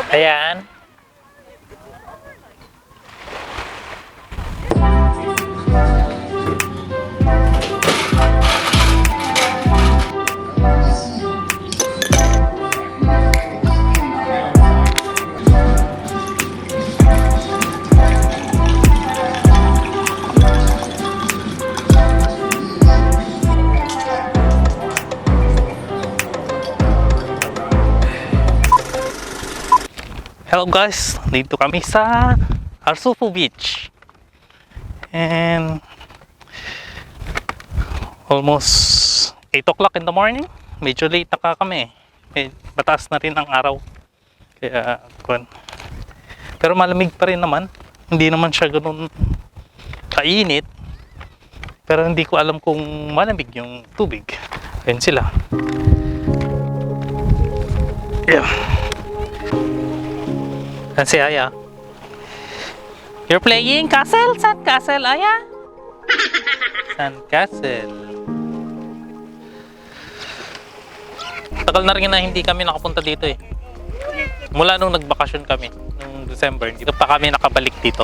Ayan. Hello guys, dito kami sa Arsufu Beach and almost 8 o'clock in the morning. Medyo late na kami, mataas na rin ang araw kaya pero malamig pa rin naman, hindi naman siya ganun kainit, pero hindi ko alam kung malamig yung tubig. Ayun sila, yeah. Si Aya. You're playing castle? Sand castle, Aya? Sand castle. Tagal na rin na hindi kami nakapunta dito eh. Mula nung nagbakasyon kami, nung December, dito pa kami nakabalik dito.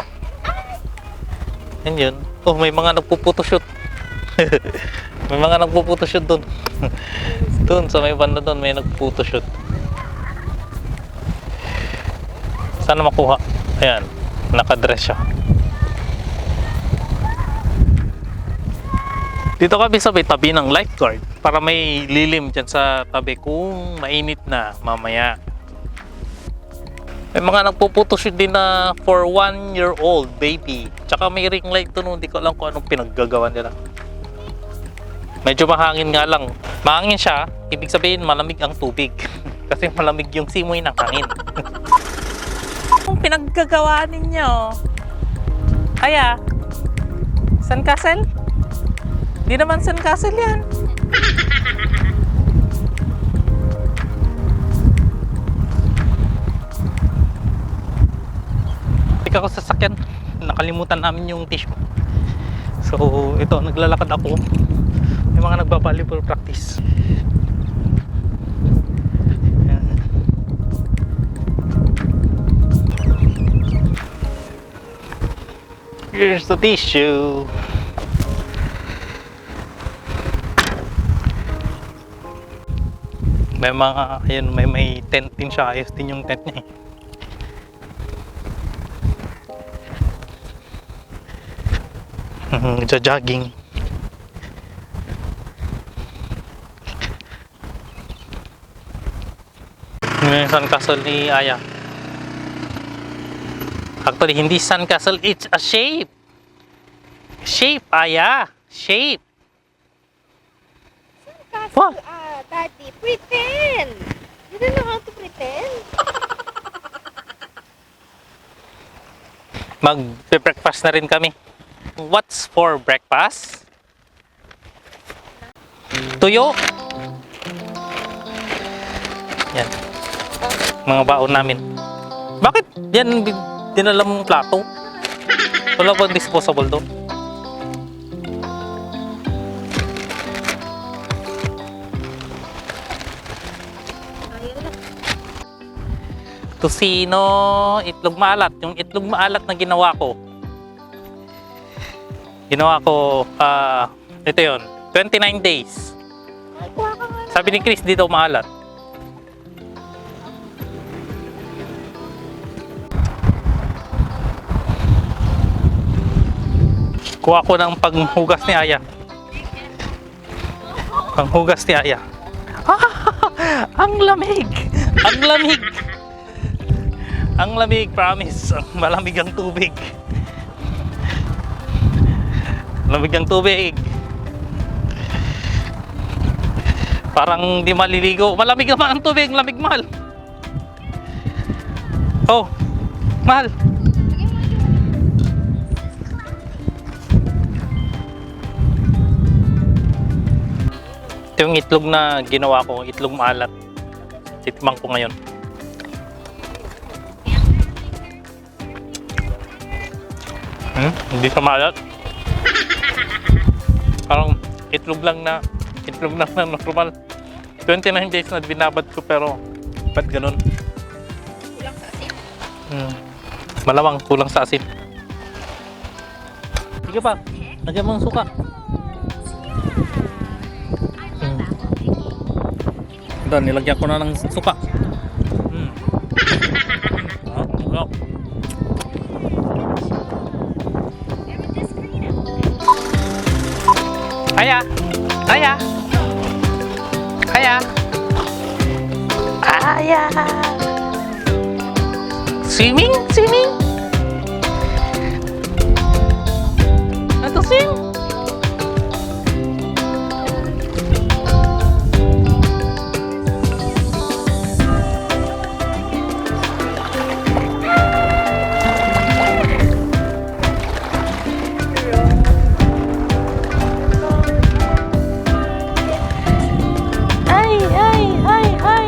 Yan yun. Oh, may mga nagpuputoshoot. May mga nagpuputoshoot dun. Dun, sa may banda dun, may nagpuputoshoot. Sana makuha. Ayan, nakadress siya. Dito kami sa tabi ng lifeguard para may lilim dyan sa tabi kung mainit na mamaya. May mga nagpuputoshoot din na for 1-year-old baby. Tsaka may ring light doon, hindi ko alam kung anong pinaggagawa nila. Medyo mahangin nga lang. Mahangin siya, ibig sabihin malamig ang tubig. Kasi malamig yung simoy ng hangin. Kung pinaggagawa ninyo, Aya, Sand Castle? Di naman Sand Castle yan. Tika ko sasakyan, nakalimutan namin yung tissue. So ito, naglalakad ako. May mga nagba-volleyball practice. Here's the tissue. May mga, ayun, may tent din siya. Ayos din yung tent niya eh. Jogging. Yung Sand Castle ni Aya. Actually, hindi Sand Castle, it's a shape. Shape, Aya. Shape. Sand Castle, Daddy, pretend. You don't know how to pretend. Mag-breakfast na rin kami. What's for breakfast? Tuyo. Yan. Mga baon namin. Bakit? Yan, dinala mong plato. Wala bang disposable doon? Tusino, itlog maalat. Yung itlog maalat na ginawa ko. Ito yun, 29 days. Sabi ni Chris, dito maalat. Kuha ko ng panghugas ni Aya. Panghugas ni Aya. Ang lamig! Ang lamig! Ang lamig, promise. Malamig ang tubig. Lamig ang tubig. Parang di maliligo. Malamig naman ang tubig. Lamig, mahal. Oh, mahal. Ito yung itlog na ginawa ko, itlog maalat. Titimang ko ngayon. Hindi siya maalat. Parang itlog lang na normal. 29 days na binabad ko, pero ba't ganun? Kulang sa asin. Malamang kulang sa asin. Sige pa, lagyan mo ang suka. Ito, nilagyan ko na ng suka. Oh. Aya! Aya! Aya! Aya! Swimming! Swimming! Ato swim! Ay! Ay! Ay! Ay!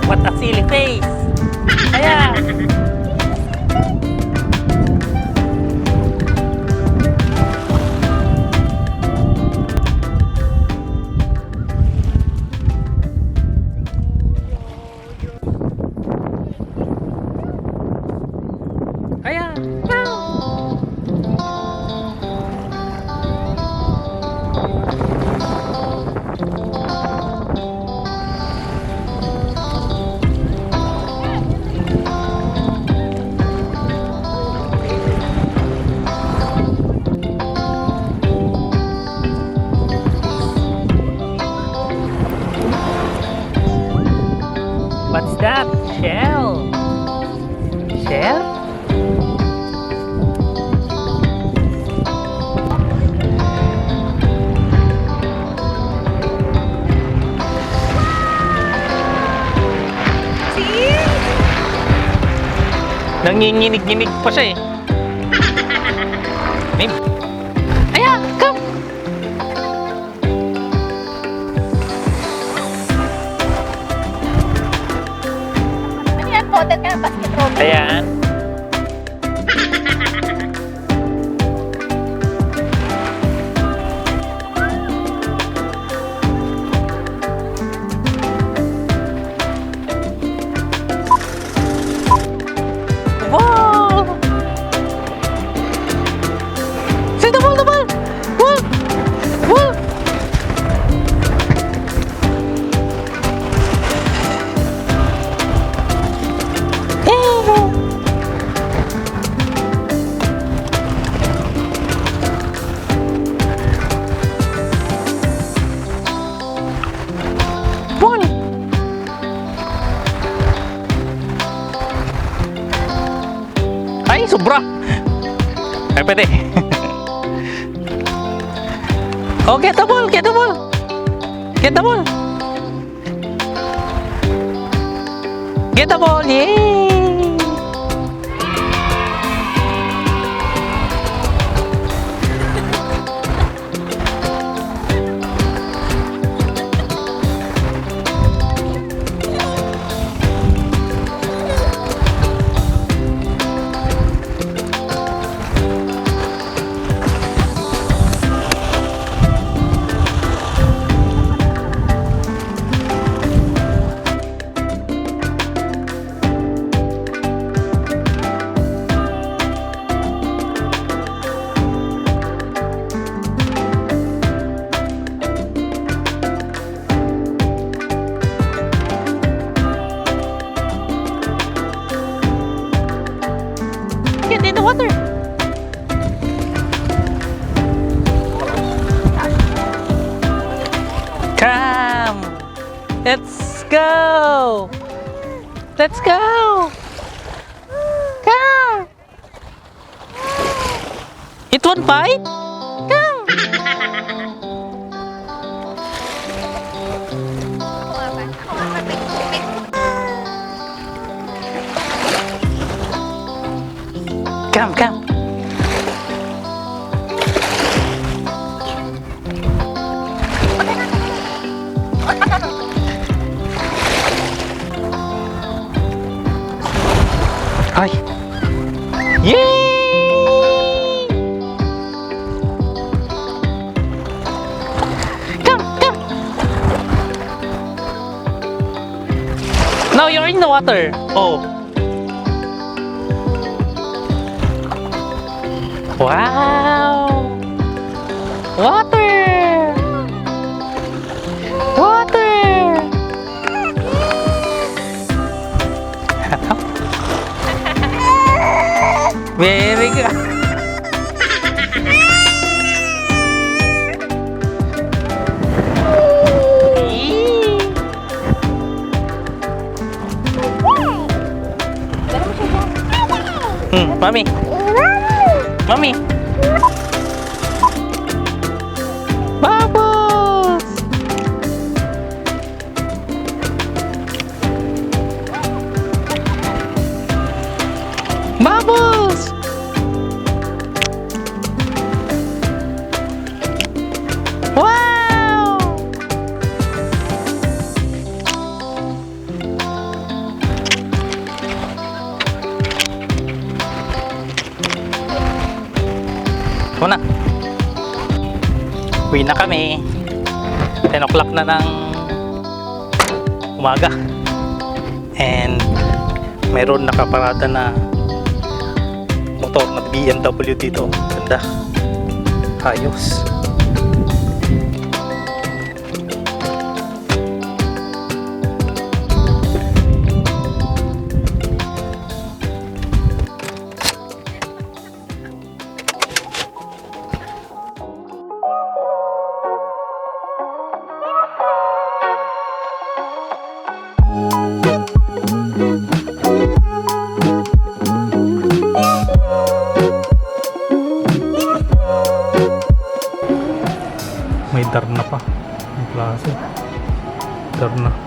What a silly face! Aya! Aya! What's that? Shell? Shell? See? Nanginginig-ginig pa siya eh. Mim. Aya! Come! Ano yan? Coated ka ng basketball. Ayan. Ball! See the ball, the ball! Ball! Ball! Ball! Ay, sobra! Ay, pwede. Oh, get the ball! Get the ball! Get the ball! Get the ball! Yay! Get in the water! Come! Let's go! Let's go! Come! It won't bite? Come! Come, come! Ay! Yay! No, you're in the water. Oh. Wow. Water. Water. Very good. Mami. Mami. Bubbles. Bubbles. Wow. Una. Uwi na kami. 10 o'clock na ng umaga. And mayroon nakaparada na motor na BMW dito. Ganda. Ayos. May darna pa. Ang klase. Darna.